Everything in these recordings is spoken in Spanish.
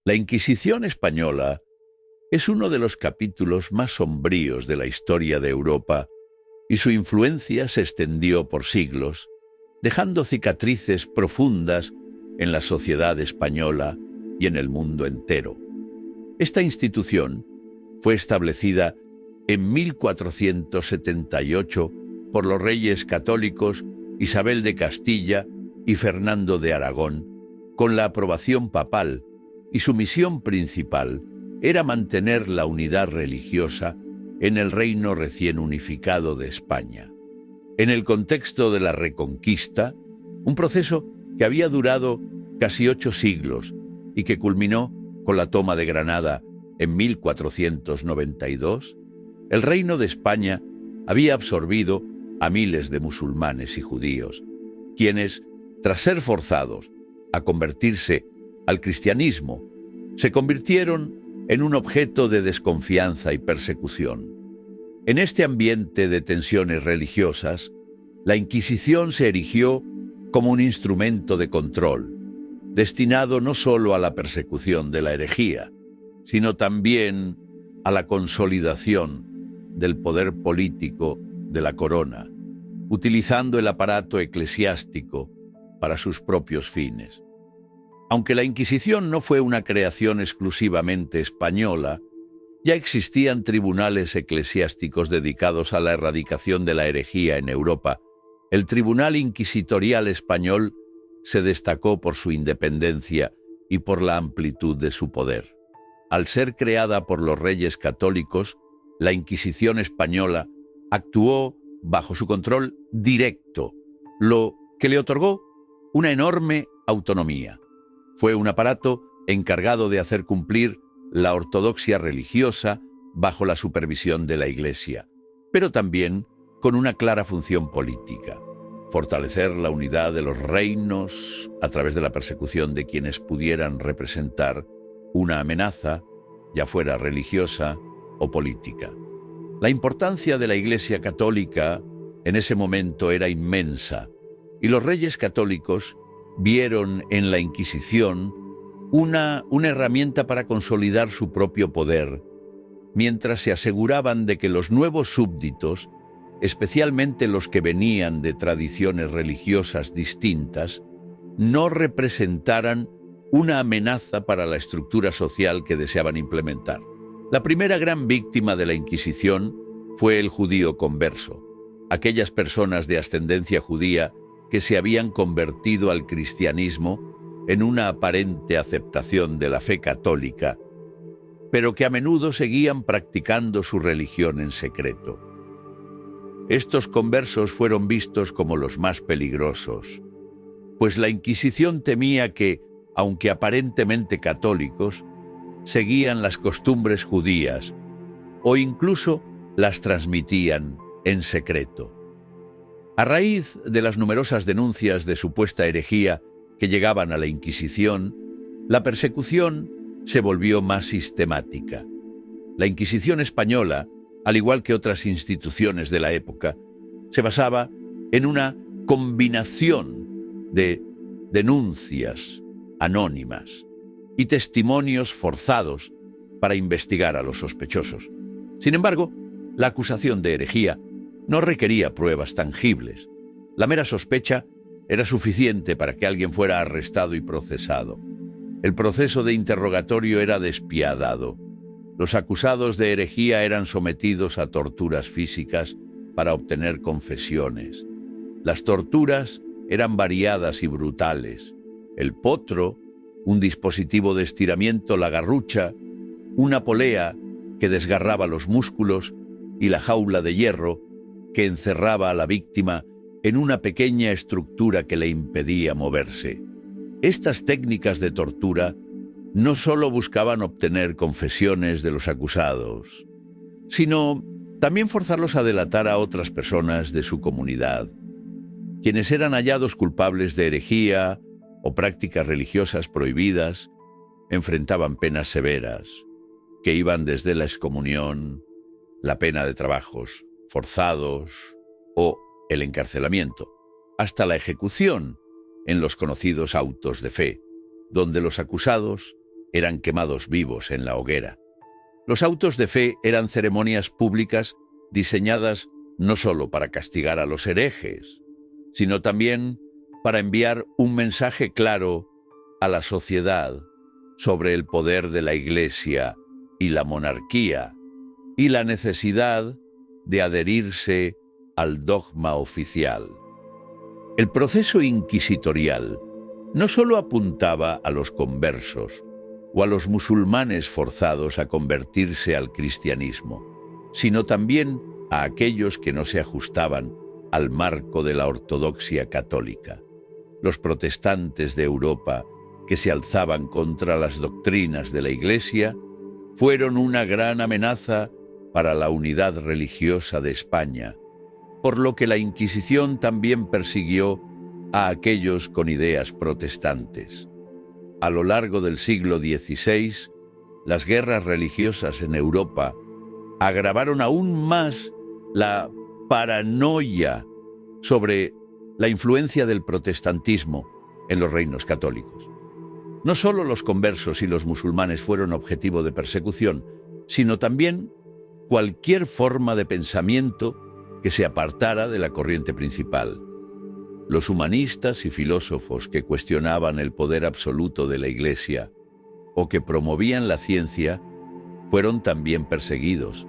La Inquisición española es uno de los capítulos más sombríos de la historia de Europa y su influencia se extendió por siglos, dejando cicatrices profundas en la sociedad española y en el mundo entero. Esta institución fue establecida en 1478 por los reyes católicos Isabel de Castilla y Fernando de Aragón, con la aprobación papal, y su misión principal era mantener la unidad religiosa en el reino recién unificado de España. En el contexto de la Reconquista, un proceso que había durado casi 8 siglos y que culminó con la toma de Granada en 1492, el Reino de España había absorbido a miles de musulmanes y judíos, quienes, tras ser forzados a convertirse al cristianismo, se convirtieron en un objeto de desconfianza y persecución. En este ambiente de tensiones religiosas, la Inquisición se erigió como un instrumento de control, destinado no solo a la persecución de la herejía, sino también a la consolidación del poder político de la corona, utilizando el aparato eclesiástico para sus propios fines. Aunque la Inquisición no fue una creación exclusivamente española, ya existían tribunales eclesiásticos dedicados a la erradicación de la herejía en Europa. El Tribunal Inquisitorial español se destacó por su independencia y por la amplitud de su poder. Al ser creada por los reyes católicos, la Inquisición española actuó bajo su control directo, lo que le otorgó una enorme autonomía. Fue un aparato encargado de hacer cumplir la ortodoxia religiosa bajo la supervisión de la Iglesia, pero también con una clara función política: fortalecer la unidad de los reinos a través de la persecución de quienes pudieran representar una amenaza, ya fuera religiosa o política. La importancia de la Iglesia católica en ese momento era inmensa, y los reyes católicos vieron en la Inquisición una herramienta para consolidar su propio poder, mientras se aseguraban de que los nuevos súbditos, especialmente los que venían de tradiciones religiosas distintas, no representaran una amenaza para la estructura social que deseaban implementar. La primera gran víctima de la Inquisición fue el judío converso, aquellas personas de ascendencia judía que se habían convertido al cristianismo en una aparente aceptación de la fe católica, pero que a menudo seguían practicando su religión en secreto. Estos conversos fueron vistos como los más peligrosos, pues la Inquisición temía que, aunque aparentemente católicos, seguían las costumbres judías o incluso las transmitían en secreto. A raíz de las numerosas denuncias de supuesta herejía que llegaban a la Inquisición, la persecución se volvió más sistemática. La Inquisición española, al igual que otras instituciones de la época, se basaba en una combinación de denuncias anónimas y testimonios forzados para investigar a los sospechosos. Sin embargo, la acusación de herejía no requería pruebas tangibles. La mera sospecha era suficiente para que alguien fuera arrestado y procesado. El proceso de interrogatorio era despiadado. Los acusados de herejía eran sometidos a torturas físicas para obtener confesiones. Las torturas eran variadas y brutales. El potro, un dispositivo de estiramiento, la garrucha, una polea que desgarraba los músculos y la jaula de hierro que encerraba a la víctima en una pequeña estructura que le impedía moverse. Estas técnicas de tortura no solo buscaban obtener confesiones de los acusados, sino también forzarlos a delatar a otras personas de su comunidad. Quienes eran hallados culpables de herejía o prácticas religiosas prohibidas enfrentaban penas severas, que iban desde la excomunión, la pena de trabajos forzados o el encarcelamiento, hasta la ejecución en los conocidos autos de fe, donde los acusados eran quemados vivos en la hoguera. Los autos de fe eran ceremonias públicas diseñadas no solo para castigar a los herejes, sino también para enviar un mensaje claro a la sociedad sobre el poder de la Iglesia y la monarquía y la necesidad de adherirse al dogma oficial. El proceso inquisitorial no solo apuntaba a los conversos o a los musulmanes forzados a convertirse al cristianismo, sino también a aquellos que no se ajustaban al marco de la ortodoxia católica. Los protestantes de Europa, que se alzaban contra las doctrinas de la Iglesia, fueron una gran amenaza para la unidad religiosa de España, por lo que la Inquisición también persiguió a aquellos con ideas protestantes. A lo largo del siglo XVI, las guerras religiosas en Europa agravaron aún más la paranoia sobre la influencia del protestantismo en los reinos católicos. No solo los conversos y los musulmanes fueron objetivo de persecución, sino también cualquier forma de pensamiento que se apartara de la corriente principal. Los humanistas y filósofos que cuestionaban el poder absoluto de la Iglesia o que promovían la ciencia fueron también perseguidos,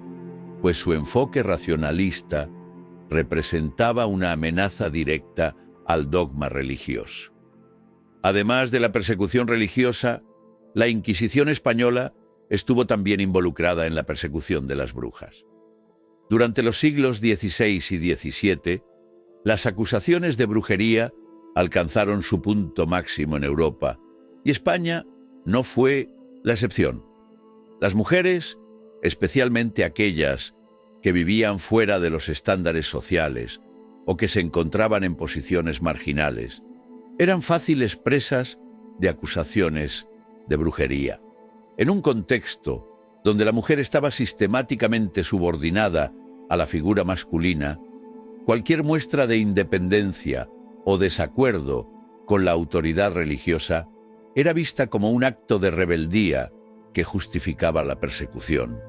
pues su enfoque racionalista representaba una amenaza directa al dogma religioso. Además de la persecución religiosa, la Inquisición española estuvo también involucrada en la persecución de las brujas. Durante los siglos XVI y XVII, las acusaciones de brujería alcanzaron su punto máximo en Europa, y España no fue la excepción. Las mujeres, especialmente aquellas que vivían fuera de los estándares sociales o que se encontraban en posiciones marginales, eran fáciles presas de acusaciones de brujería. En un contexto donde la mujer estaba sistemáticamente subordinada a la figura masculina, cualquier muestra de independencia o desacuerdo con la autoridad religiosa era vista como un acto de rebeldía que justificaba la persecución.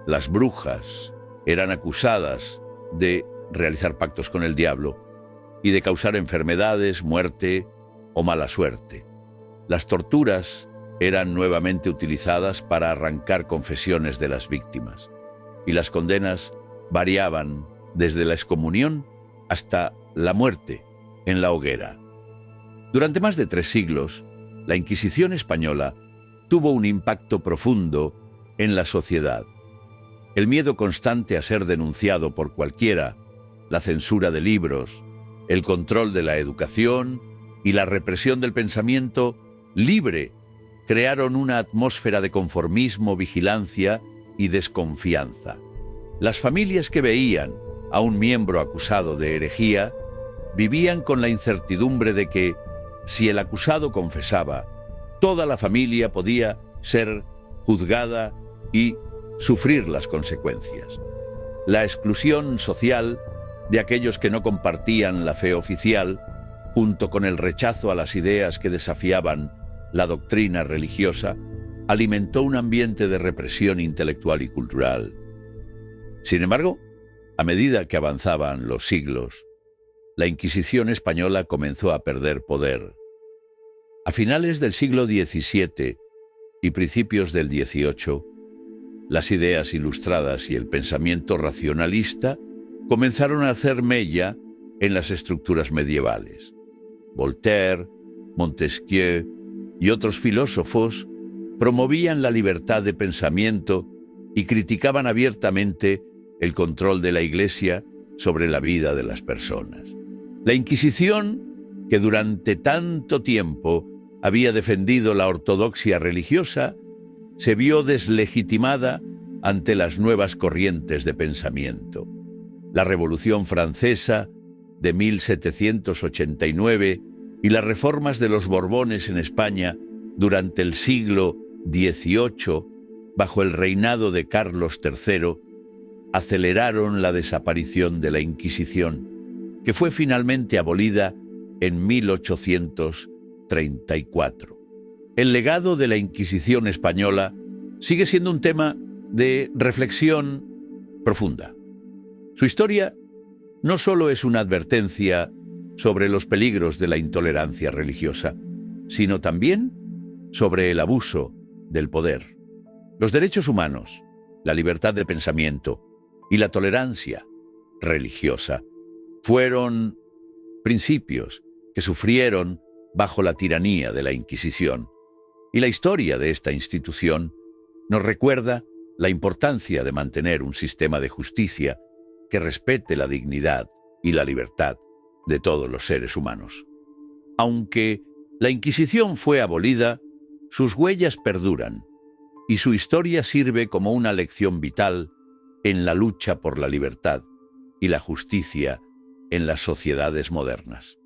Las brujas eran acusadas de realizar pactos con el diablo y de causar enfermedades, muerte o mala suerte. Las torturas eran nuevamente utilizadas para arrancar confesiones de las víctimas, y las condenas variaban desde la excomunión hasta la muerte en la hoguera. Durante más de 3 siglos, la Inquisición española tuvo un impacto profundo en la sociedad. El miedo constante a ser denunciado por cualquiera, la censura de libros, el control de la educación y la represión del pensamiento libre crearon una atmósfera de conformismo, vigilancia y desconfianza. Las familias que veían a un miembro acusado de herejía vivían con la incertidumbre de que, si el acusado confesaba, toda la familia podía ser juzgada y sufrir las consecuencias. La exclusión social de aquellos que no compartían la fe oficial, junto con el rechazo a las ideas que desafiaban la doctrina religiosa, alimentó un ambiente de represión intelectual y cultural. Sin embargo, a medida que avanzaban los siglos, la Inquisición española comenzó a perder poder. A finales del siglo XVII y principios del XVIII, las ideas ilustradas y el pensamiento racionalista comenzaron a hacer mella en las estructuras medievales. Voltaire, Montesquieu y otros filósofos promovían la libertad de pensamiento y criticaban abiertamente el control de la Iglesia sobre la vida de las personas. La Inquisición, que durante tanto tiempo había defendido la ortodoxia religiosa, se vio deslegitimada ante las nuevas corrientes de pensamiento. La Revolución Francesa de 1789 y las reformas de los Borbones en España durante el siglo XVIII, bajo el reinado de Carlos III, aceleraron la desaparición de la Inquisición, que fue finalmente abolida en 1834. El legado de la Inquisición española sigue siendo un tema de reflexión profunda. Su historia no solo es una advertencia sobre los peligros de la intolerancia religiosa, sino también sobre el abuso del poder. Los derechos humanos, la libertad de pensamiento y la tolerancia religiosa fueron principios que sufrieron bajo la tiranía de la Inquisición. Y la historia de esta institución nos recuerda la importancia de mantener un sistema de justicia que respete la dignidad y la libertad de todos los seres humanos. Aunque la Inquisición fue abolida, sus huellas perduran y su historia sirve como una lección vital en la lucha por la libertad y la justicia en las sociedades modernas.